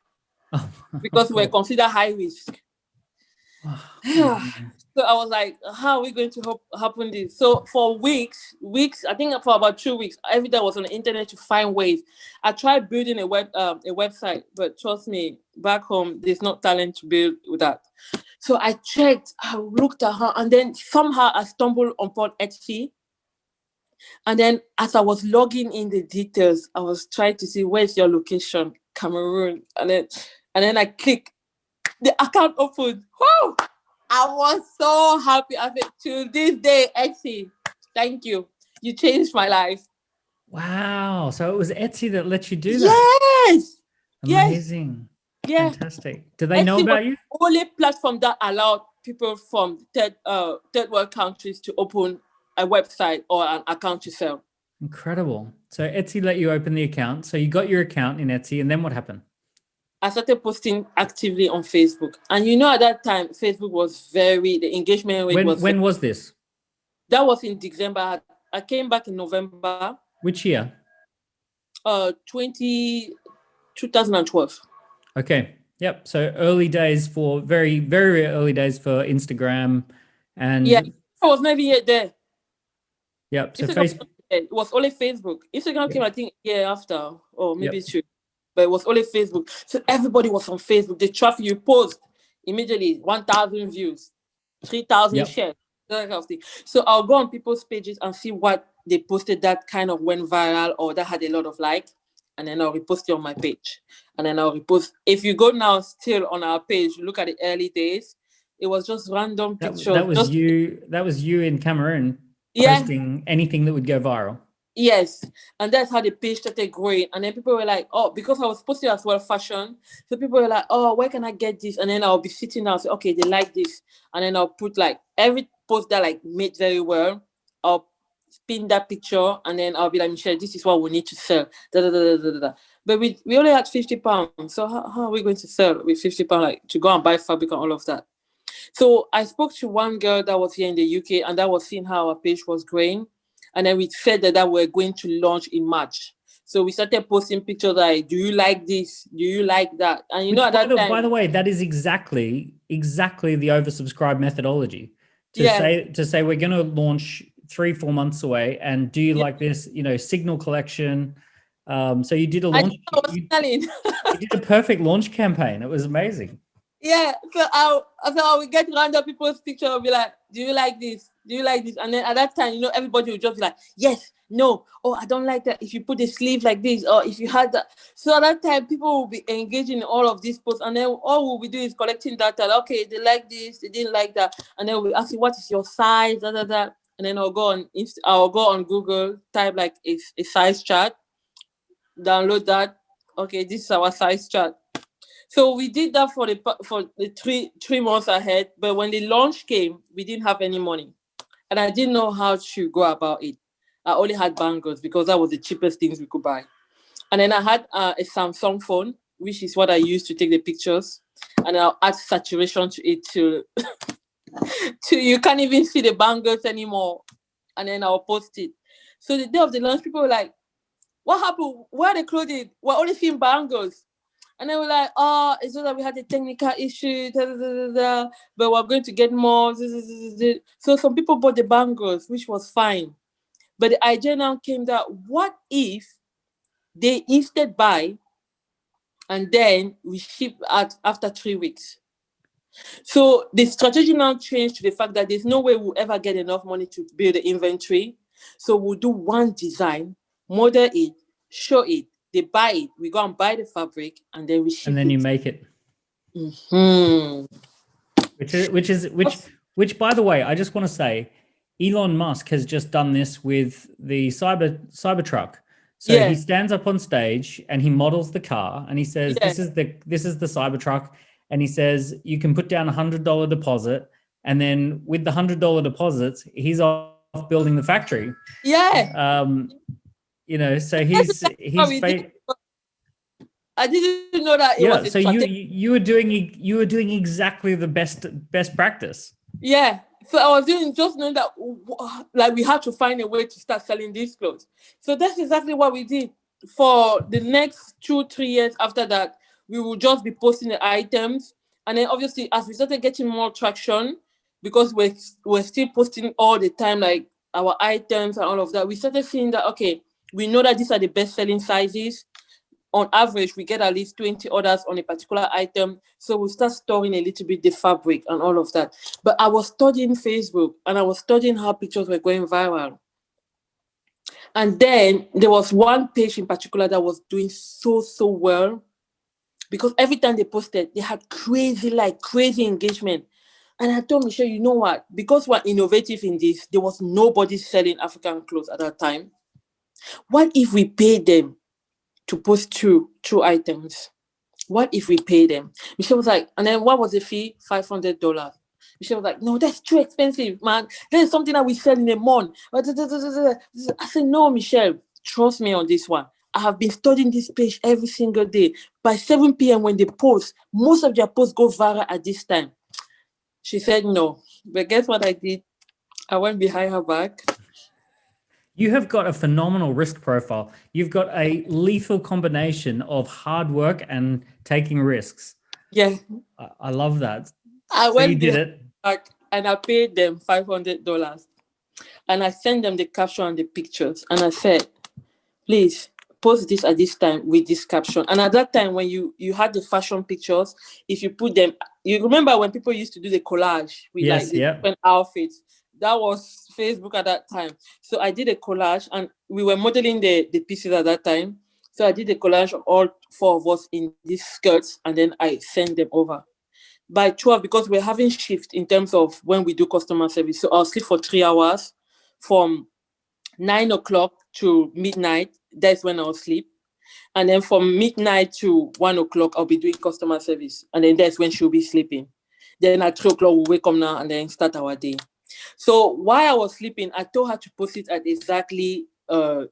because we're considered high risk. So I was like, how are we going to happen this? So for weeks, I think for about 2 weeks, every day I was on the internet to find ways. I tried building a website, but trust me, back home, there's no talent to build with that. So I checked, I looked at her, and then somehow I stumbled upon Etsy. And then as I was logging in the details, I was trying to see where's your location, Cameroon. And then I click, the account opened. Whoa! I was so happy. I said, to this day, Etsy, thank you. You changed my life. Wow. So it was Etsy that let you do that? Yes. Amazing. Yes. Fantastic. Do they know Etsy about was you? the only platform that allowed people from third world countries to open a website or an account to sell. Incredible. So Etsy let you open the account. So you got your account in Etsy, and then what happened? I started posting actively on Facebook. And at that time, Facebook was the engagement rate was... When was this? That was in December. I came back in November. Which year? 2012. Okay. Yep. So early days for very, very early days for Instagram. And yeah, I was never yet there. Yep. So Facebook, it was only Facebook. Instagram came, I think, a year after, or maybe 2. But it was only Facebook. So everybody was on Facebook. The traffic you post immediately, 1,000 views, 3,000 shares, that kind of thing. So I'll go on people's pages and see what they posted that kind of went viral or that had a lot of likes. And then I'll repost it on my page. And then I'll repost. If you go now still on our page, look at the early days, it was just random pictures. That was you in Cameroon posting anything that would go viral. Yes, and that's how the page started growing. And then people were like, oh, because I was posting as well fashion. So people were like, oh, where can I get this? And then I'll be sitting down and say, okay, they like this. And then I'll put like every post that like made very well, I'll pin that picture, and then I'll be like, Michelle, this is what we need to sell. But we only had £50. So how are we going to sell with £50, like to go and buy fabric and all of that? So I spoke to one girl that was here in the UK, and that was seeing how our page was growing. And then we said that we're going to launch in March. So we started posting pictures like, do you like this? Do you like that? And at that time... By the way, that is exactly the oversubscribed methodology. To say we're going to launch 3-4 months away, and do you like this? Signal collection. So you did a launch. You did a perfect launch campaign. It was amazing. Yeah, so I would get random people's picture. I'll be like, do you like this? Do you like this? And then at that time, everybody would just be like, yes, no, oh, I don't like that. If you put the sleeve like this, or if you had that. So at that time, people will be engaging in all of these posts. And then all we'll be doing is collecting data. Okay, they like this, they didn't like that. And then we ask you, what is your size? And then I'll go on Google, type like a size chart, download that. Okay, this is our size chart. So we did that for the 3 months ahead. But when the launch came, we didn't have any money. And I didn't know how to go about it. I only had bangles because that was the cheapest things we could buy. And then I had a Samsung phone, which is what I used to take the pictures. And I'll add saturation to it till you can't even see the bangles anymore. And then I'll post it. So the day of the launch, people were like, what happened? Where are they clothing? We're only seeing bangles. And they were like, oh, it's just that we had a technical issue, but we're going to get more. So some people bought the bangles, which was fine. But the idea now came that, what if They instead buy, and then we ship after 3 weeks. So the strategy now changed to the fact that there's no way we'll ever get enough money to build the inventory. So we'll do one design, model it, show it, they buy it, we go and buy the fabric, and then we ship it. And then you make it. Mm-hmm. Which by the way, I just want to say, Elon Musk has just done this with the Cybertruck. So he stands up on stage and he models the car and he says, this is the Cybertruck. And he says, you can put down $100 deposit. And then with the $100 deposits, he's off building the factory. Yeah. So he's I didn't know that it was. So you were doing exactly the best practice. Yeah. So I was doing just knowing that like we had to find a way to start selling these clothes. So that's exactly what we did. For the next 2-3 years after that, we will just be posting the items. And then obviously as we started getting more traction, because we're still posting all the time, like our items and all of that, we started seeing that, okay, we know that these are the best selling sizes. On average, we get at least 20 orders on a particular item. So we start storing a little bit the fabric and all of that. But I was studying Facebook and I was studying how pictures were going viral. And then there was one page in particular that was doing so well, because every time they posted, they had crazy engagement. And I told Michelle, you know what? Because we're innovative in this, there was nobody selling African clothes at that time. What if we paid them to post two items? What if we pay them? Michelle was like, and then what was the fee? $500. Michelle was like, no, that's too expensive, man. There's something that we sell in a month. I said, no, Michelle, trust me on this one. I have been studying this page every single day. By 7 p.m. when they post, most of their posts go viral at this time. She said no. But guess what I did? I went behind her back. You have got a phenomenal risk profile. You've got a lethal combination of hard work and taking risks. Yeah. I love that. I went back and I paid them $500. And I sent them the caption and the pictures. And I said, please post this at this time with this caption. And at that time, when you had the fashion pictures, if you put them, you remember when people used to do the collage with different outfits? That was Facebook at that time. So I did a collage and we were modeling the pieces at that time. So I did a collage of all 4 of us in these skirts and then I sent them over. By 12, because we're having shift in terms of when we do customer service. So I'll sleep for 3 hours from 9 o'clock to midnight. That's when I'll sleep. And then from midnight to 1 o'clock, I'll be doing customer service. And then that's when she'll be sleeping. Then at 3 o'clock, we'll wake up now and then start our day. So while I was sleeping, I told her to post it at exactly 12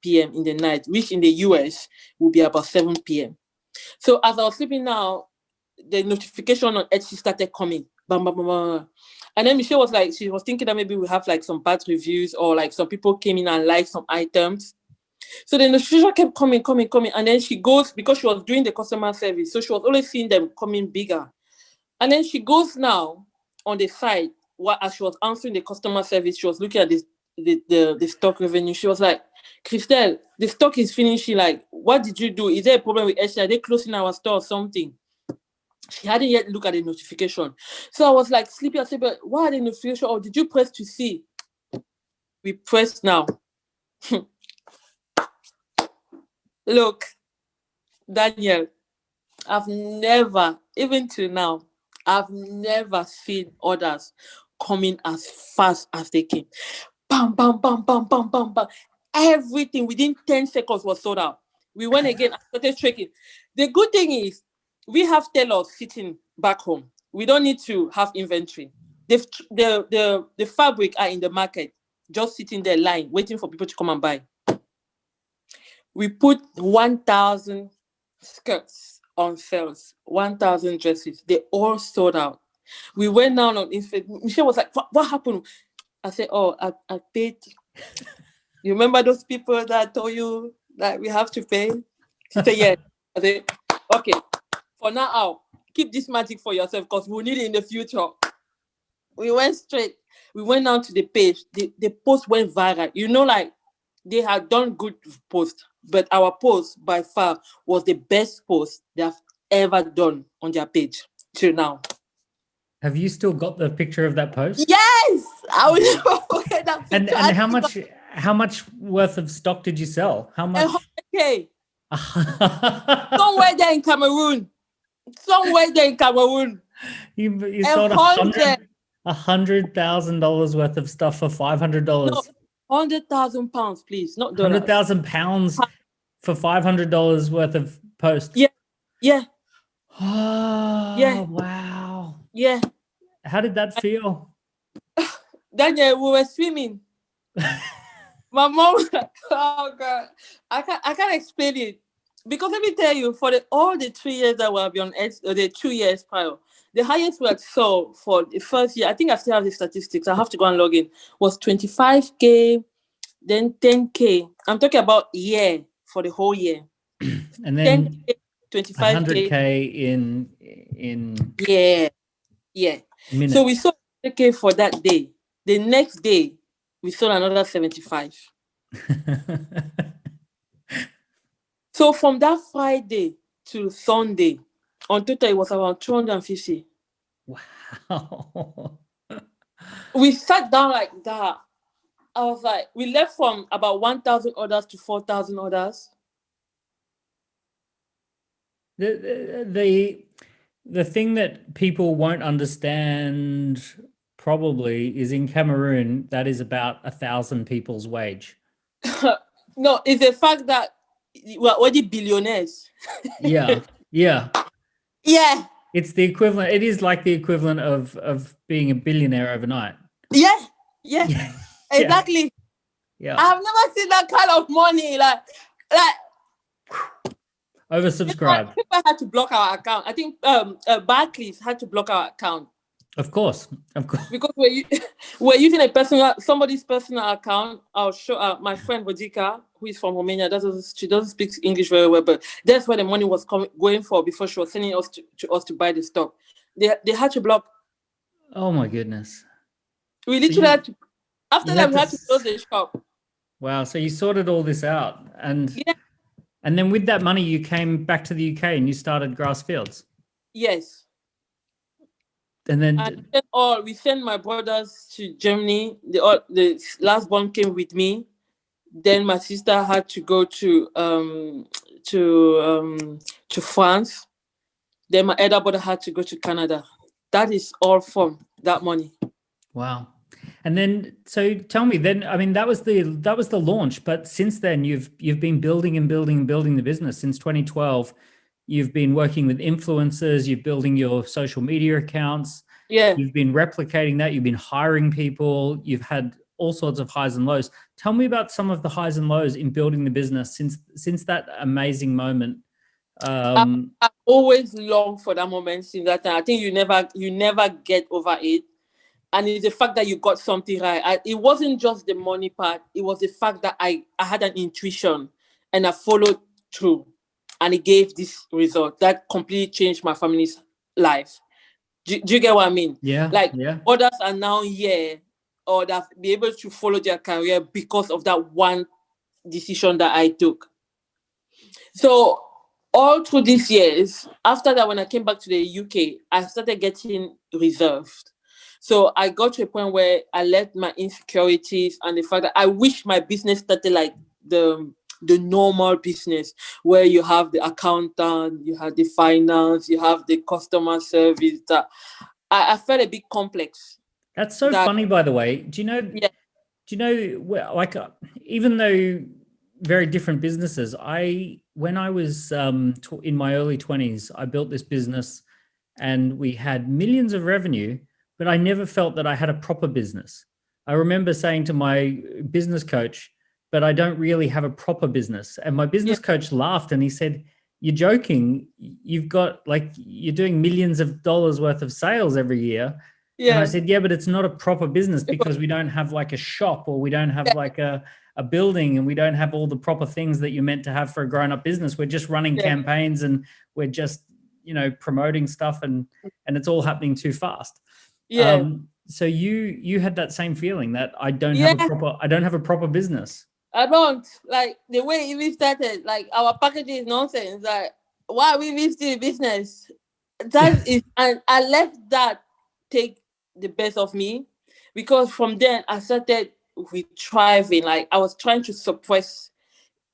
p.m. in the night, which in the US will be about 7 p.m. So as I was sleeping now, the notification on Etsy started coming. Bam, bam, bam, bam. And then Michelle was like, she was thinking that maybe we have like some bad reviews or like some people came in and liked some items. So the notification kept coming. And then she goes, because she was doing the customer service, so she was always seeing them coming bigger. And then she goes now on the side, as she was answering the customer service, she was looking at the stock revenue. She was like, Christelle, the stock is finishing. Like, what did you do? Is there a problem with Etsy? Are they closing our store or something? She hadn't yet looked at the notification. So I was like, Sleepy, I said, but what are the notification? Or did you press to see? We pressed now. Look, Daniel, I've never, even till now, I've never seen orders coming as fast as they came. Bam, bam, bam, bam, bam, bam, bam. Everything within 10 seconds was sold out. We went again and started checking. The good thing is, we have tailors sitting back home. We don't need to have inventory. The fabric are in the market, just sitting there line, waiting for people to come and buy. We put 1,000 skirts on sales, 1,000 dresses. They all sold out. We went down on Instagram. Michelle was like, what happened? I said, oh, I paid. You remember those people that I told you that we have to pay? She said, yeah. I said, okay, for now, keep this magic for yourself because we'll need it in the future. We went straight. We went down to the page. The post went viral. You know, like, they had done good post. but our post by far was the best post they have ever done on their page till now. Have you still got the picture of that post? Yes, I will never forget that picture. And how much worth of stock did you sell? How much? 100K. Somewhere there in Cameroon. You sold $100,000 worth of stuff for $500. No, £100,000, please, not dollars. £100,000 for $500 worth of posts. Yeah. Oh, Yeah. wow. Yeah. How did that feel? Daniel, we were swimming. My mom, oh God, I can't explain it. Because let me tell you, for all the 3 years that we have been on the 2 years prior, the highest we had saw for the first year, I think I still have the statistics, I have to go and log in, was 25K, then 10K. I'm talking about for the whole year. And then 10K, 25K. 100K in minutes. So we sold 100K for that day. The next day, we sold another 75. So from that Friday to Sunday, on total, it was around 250. Wow. We sat down like that. I was like, we left from about 1,000 orders to 4,000 orders. The thing that people won't understand probably is in Cameroon, that is about 1,000 people's wage. No, it's the fact that we're already billionaires. Yeah. It's the equivalent. It is like the equivalent of being a billionaire overnight. Yeah. Exactly. Yeah. I've never seen that kind of money. Like oversubscribed. People had to block our account. I think Barclays had to block our account. Of course. Because we're using somebody's personal account. I'll show my friend Vodika, who is from Romania. She doesn't speak English very well, but that's where the money was going for before she was sending us to us to buy the stock. They had to block. Oh my goodness. We literally had to. After that, we had to close the shop. Wow. So you sorted all this out, and then with that money, you came back to the UK and you started Grass Fields. Yes. And then we sent my brothers to Germany. The last one came with me. Then my sister had to go to France. Then my elder brother had to go to Canada. That is all from that money. Wow. And then, so tell me, then, I mean, that was the launch, but since then you've been building the business. Since 2012, you've been working with influencers, you're building your social media accounts. Yeah. You've been replicating that. You've been hiring people. You've had all sorts of highs and lows. Tell me about some of the highs and lows in building the business since that amazing moment. I always long for that moment since that time. I think you never get over it. And it's the fact that you got something right. It wasn't just the money part. It was the fact that I had an intuition and I followed through. And it gave this result that completely changed my family's life. Do you get what I mean? Yeah. Like others are now here or that be able to follow their career because of that one decision that I took. So all through these years, after that, when I came back to the UK, I started getting reserved. So I got to a point where I let my insecurities and the fact that I wish my business started like the normal business where you have the accountant, you have the finance, you have the customer service. That I felt a bit complex. That's so funny, by the way. Do you know? Yeah. Do you know? Like, even though very different businesses, when I was in my early 20s, I built this business, and we had millions of revenue, but I never felt that I had a proper business. I remember saying to my business coach, but I don't really have a proper business. And my business coach laughed and he said, "You're joking. You're doing millions of dollars worth of sales every year." Yeah. And I said, "Yeah, but it's not a proper business because we don't have like a shop, or we don't have like a building, and we don't have all the proper things that you're meant to have for a grown-up business. We're just running campaigns, and we're just, promoting stuff, and it's all happening too fast." Yeah. So you had that same feeling that I don't have a proper business. I don't like the way it even started. Like our packaging is nonsense. Like why are we even still in business? That is, and I left that take the best of me, because from then I started with thriving. Like I was trying to suppress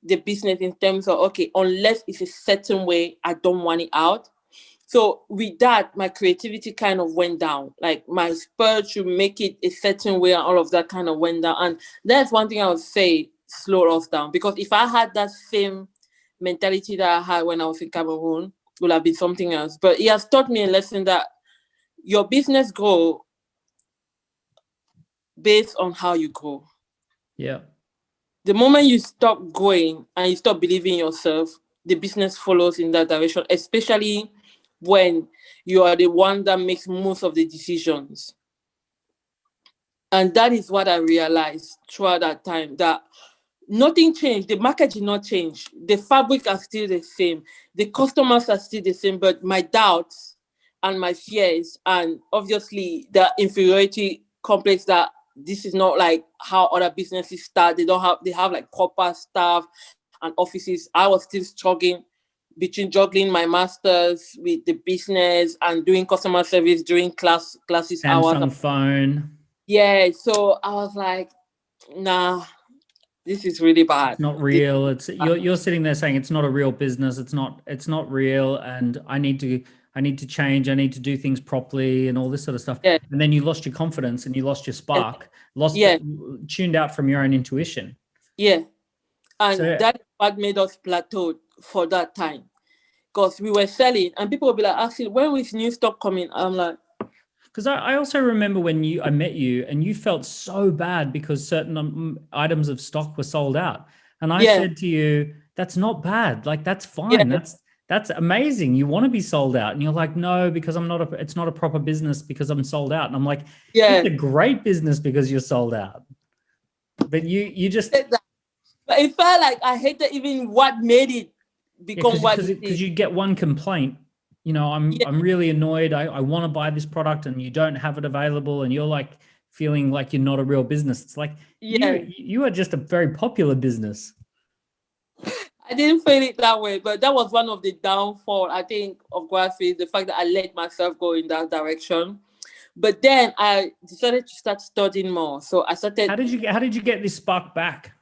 the business in terms of, okay, unless it's a certain way, I don't want it out. So with that, my creativity kind of went down. Like my spur to make it a certain way and all of that kind of went down. And that's one thing I would say slowed us down. Because if I had that same mentality that I had when I was in Cameroon, it would have been something else. But it has taught me a lesson that your business grow based on how you grow. Yeah. The moment you stop growing and you stop believing in yourself, the business follows in that direction, especially when you are the one that makes most of the decisions. And that is what I realized throughout that time, that nothing changed. The market did not change. The fabric are still the same. The customers are still the same, but my doubts and my fears, and obviously the inferiority complex, that this is not like how other businesses start. They have like proper staff and offices. I was still struggling between juggling my masters with the business and doing customer service during classes hours. Samsung phone. Yeah, so I was like, nah, this is really bad. It's not real. It's you're sitting there saying it's not a real business. It's not real, and I need to change. I need to do things properly and all this sort of stuff. Yeah, And then you lost your confidence and you lost your yeah, spark, lost yeah, tuned out from your own intuition. yeah. And So that's what made us plateau for that time. Because we were selling and people would be like, asking, when is new stock coming? I'm like, because I also remember when I met you and you felt so bad because certain items of stock were sold out. And I yeah, said to you, that's not bad. Like, that's yeah, fine. That's amazing. You want to be sold out. And you're like, no, because it's not a proper business because I'm sold out. And I'm like, it's yeah. a great business because you're sold out. But you just, But it felt like I hated even what made it yeah, become what it because is. you get one complaint, I'm Yeah, I'm really annoyed. I want to buy this product and you don't have it available, and you're like feeling like you're not a real business. It's like yeah. you are just a very popular business. I didn't feel it that way, but that was one of the downfall, I think, of graphics, the fact that I let myself go in that direction. But then I decided to start studying more. So I started. How did you get this spark back?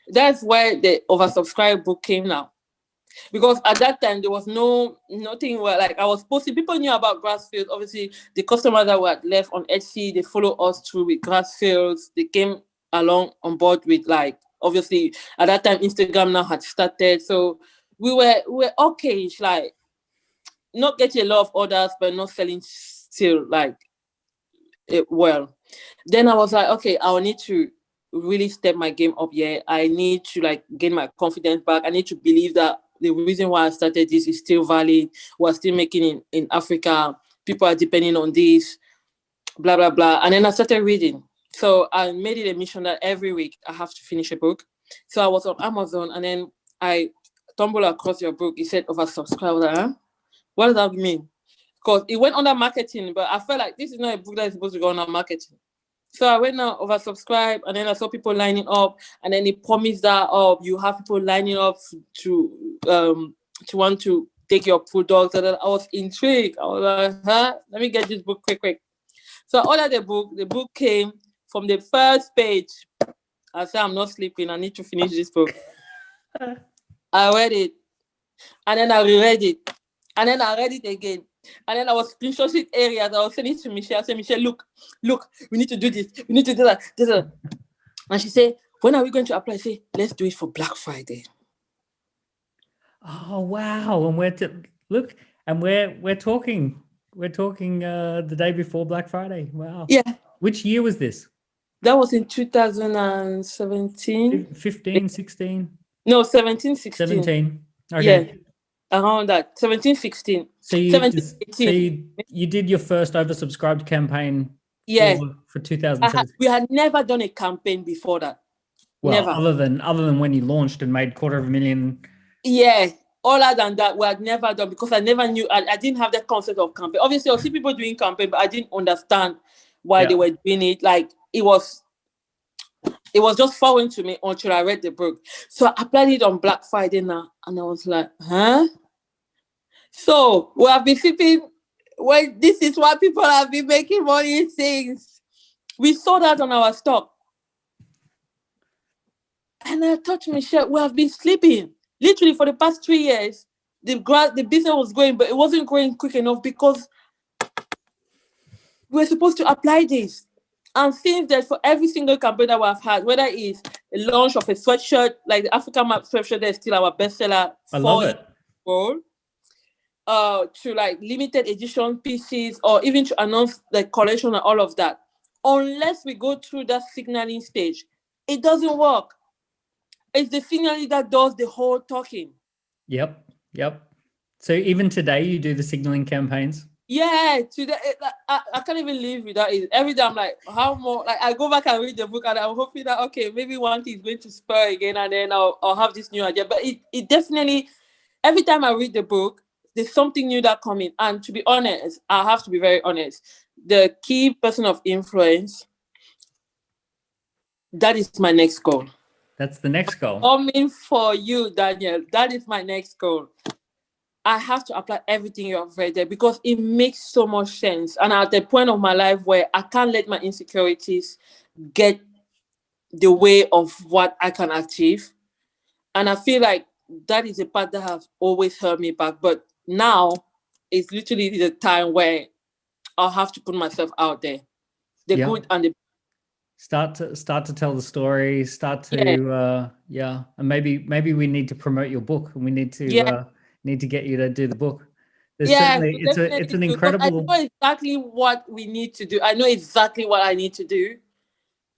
That's where the oversubscribed book came now. Because at that time there was nothing where, like, I was posting. People knew about Grassfields. Obviously, the customers that were left on Etsy, they follow us through with Grassfields. They came along on board with, like, obviously at that time Instagram now had started. So we were okay, like not getting a lot of orders, but not selling still like it well. Then I was like, okay, I'll need to really step my game up here. I need to like gain my confidence back. I need to believe that the reason why I started this is still valid. We're still making it in Africa. People are depending on this, blah, blah, blah. And then I started reading. So I made it a mission that every week I have to finish a book. So I was on Amazon and then I stumbled across your book. It said oversubscribed. I was like, huh? What does that mean? Because it went under marketing, but I felt like this is not a book that is supposed to go under marketing. So I went now oversubscribed, and then I saw people lining up, and then it promised that, oh, you have people lining up to want to take your products. And then I was intrigued. I was like, huh? Let me get this book quick. So I ordered the book. The book came from the first page. I said, I'm not sleeping. I need to finish this book. I read it, and then I reread it, and then I read it again. And then I was screenshotting areas. I was sending it to Michelle. I said, Michelle, look, we need to do this. We need to do that. And she said, when are we going to apply? I say, let's do it for Black Friday. Oh wow! And we're talking the day before Black Friday. Wow. Yeah. Which year was this? That was in 2017. 15, 16? No, 17, 16. 17. Okay. Yeah. Around that. 17, 16. So 17, 18. you did your first oversubscribed campaign for 2017. We had never done a campaign before that. Well, Never. other than when you launched and made $250,000. Yeah. Other than that, we had never done, because I never knew. I didn't have the concept of campaign. Obviously, I see people doing campaign, but I didn't understand why they were doing it. Like, it was It was just foreign to me until I read the book. So I applied it on Black Friday now, and I was like, huh? So we have been flipping. Well, this is why people have been making money since. We saw that on our stock. And I thought to myself, we have been sleeping. Literally for the past 3 years, the business was going, but it wasn't going quick enough because we were supposed to apply this. And since then, for every single campaign that we have had, whether it's a launch of a sweatshirt, like the African Map sweatshirt, that's still our bestseller. I love it. To like limited edition pieces, or even to announce the collection and all of that. Unless we go through that signaling stage, it doesn't work. It's the signaling that does the whole talking. Yep. So even today, you do the signaling campaigns? Yeah, today I can't even live without it. Every day I'm like, how more? Like I go back and read the book, and I'm hoping that okay, maybe one thing is going to spur again, and then I'll have this new idea. But it definitely, every time I read the book, there's something new that comes in. And to be honest, I have to be very honest. The key person of influence, that is my next goal. That's the next goal. Coming for you, Daniel. That is my next goal. I have to apply everything you have read there because it makes so much sense. And at the point of my life where I can't let my insecurities get the way of what I can achieve. And I feel like that is a part that has always held me back. But now it's literally the time where I'll have to put myself out there. The good and the start to tell the story, and maybe we need to promote your book, and we need to get you to do the book. Certainly it's an incredible. I know exactly what we need to do. I know exactly what I need to do.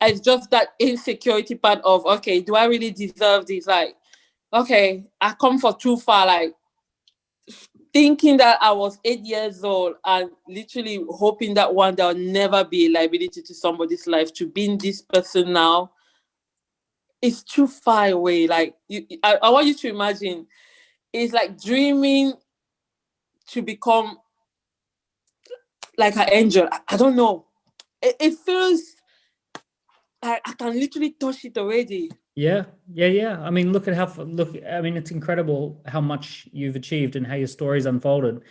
It's just that insecurity part of, okay, do I really deserve this? Like, okay, I come for too far, like thinking that I was 8 years old and literally hoping that one day I'll never be a liability to somebody's life. To being this person now, it's too far away. Like, I want you to imagine, it's like dreaming to become like an angel. I don't know. It feels like I can literally touch it already. Yeah. I mean, it's incredible how much you've achieved and how your story's unfolded.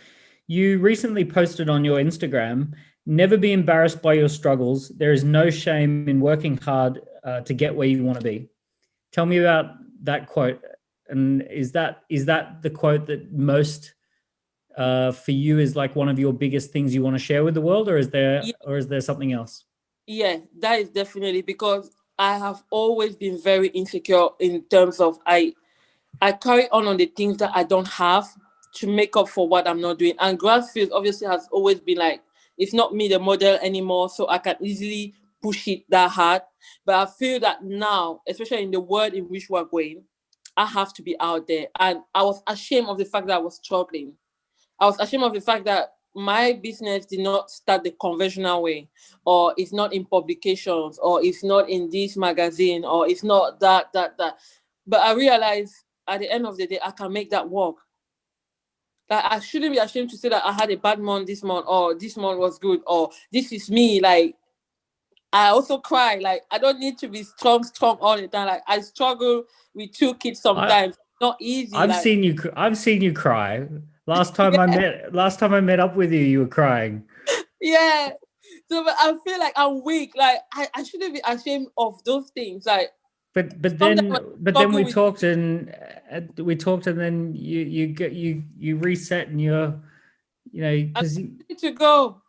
You recently posted on your Instagram, "Never be embarrassed by your struggles. There is no shame in working hard to get where you want to be." Tell me about that quote. And is that the quote that most for you is like one of your biggest things you want to share with the world, or is there something else? Yeah, that is definitely, because I have always been very insecure in terms of I carry on the things that I don't have to make up for what I'm not doing. And Grassfield obviously has always been like, it's not me the model anymore, so I can easily push it that hard. But I feel that now, especially in the world in which we're going, I have to be out there. And I was ashamed of the fact that I was struggling. I was ashamed of the fact that my business did not start the conventional way, or it's not in publications, or it's not in this magazine, or it's not that. But I realized at the end of the day, I can make that work. Like, I shouldn't be ashamed to say that I had a bad month this month, or this month was good, or this is me. Like, I also cry. Like, I don't need to be strong all the time. Like, I struggle with 2 kids sometimes. Not easy. I've seen you cry. Last time I met up with you, you were crying. Yeah. So, but I feel like I'm weak. Like, I shouldn't be ashamed of those things. Like, but then we talked and then you reset, and because you need to go.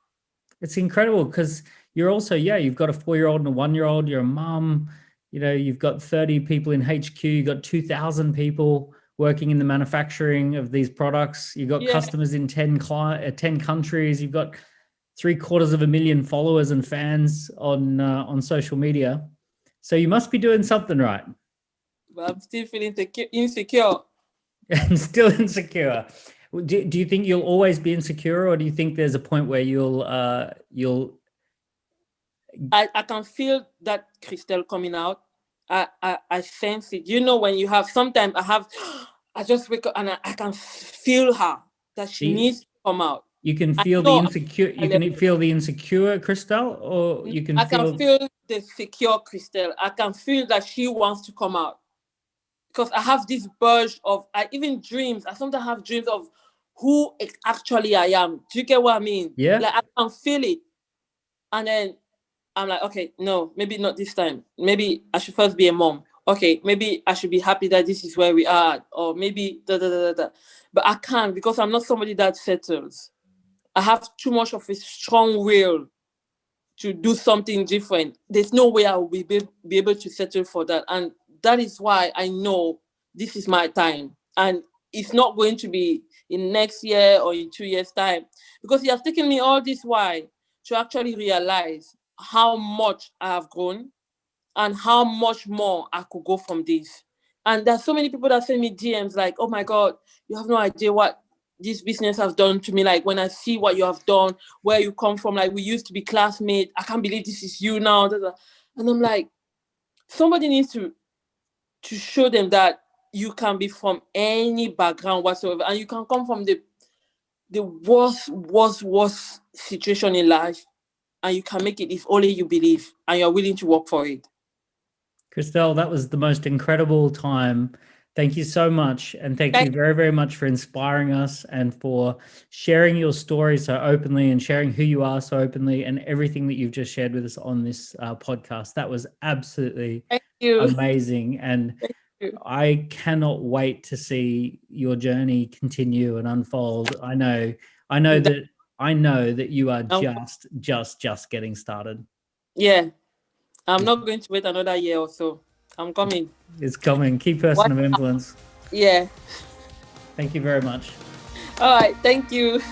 It's incredible because you're also, you've got a 4-year-old and a 1-year-old. You're a mom. You've got 30 people in HQ. You've got 2,000 people working in the manufacturing of these products. You've got customers in 10 countries. You've got 750,000 followers and fans on social media. So you must be doing something right. But I'm still feeling insecure. And still insecure. Do you think you'll always be insecure, or do you think there's a point where you'll I can feel that Christelle coming out. I sense it. When you have, sometimes I just wake up and I can feel her, that she needs to come out. You can I feel the know insecure. You can feel the insecure, Christelle, or you can I can feel. feel the secure Christelle. I can feel that she wants to come out because I have this burst of, I even dreams. I sometimes have dreams of who actually I am. Do you get what I mean? Yeah. Like I can feel it, and then I'm like, okay, no, maybe not this time. Maybe I should first be a mom. Okay, maybe I should be happy that this is where we are, or maybe da da da da da. But I can't because I'm not somebody that settles. I have too much of a strong will to do something different. There's no way I will be able to settle for that. And that is why I know this is my time. And it's not going to be in next year or in 2 years' time. Because it has taken me all this while to actually realize how much I have grown and how much more I could go from this. And there's so many people that send me DMs like, oh my God, you have no idea what this business has done to me. Like when I see what you have done, where you come from, like we used to be classmates. I can't believe this is you now. And I'm like, somebody needs to show them that you can be from any background whatsoever. And you can come from the worst situation in life. And you can make it if only you believe and you're willing to work for it. Christelle, that was the most incredible time. Thank you so much. And thank you very, very much for inspiring us and for sharing your story so openly and sharing who you are so openly and everything that you've just shared with us on this podcast. That was absolutely amazing. And I cannot wait to see your journey continue and unfold. I know that you are just getting started. Yeah. I'm not going to wait another year or so. I'm coming. It's coming. Key person of influence. Yeah. Thank you very much. All right. Thank you.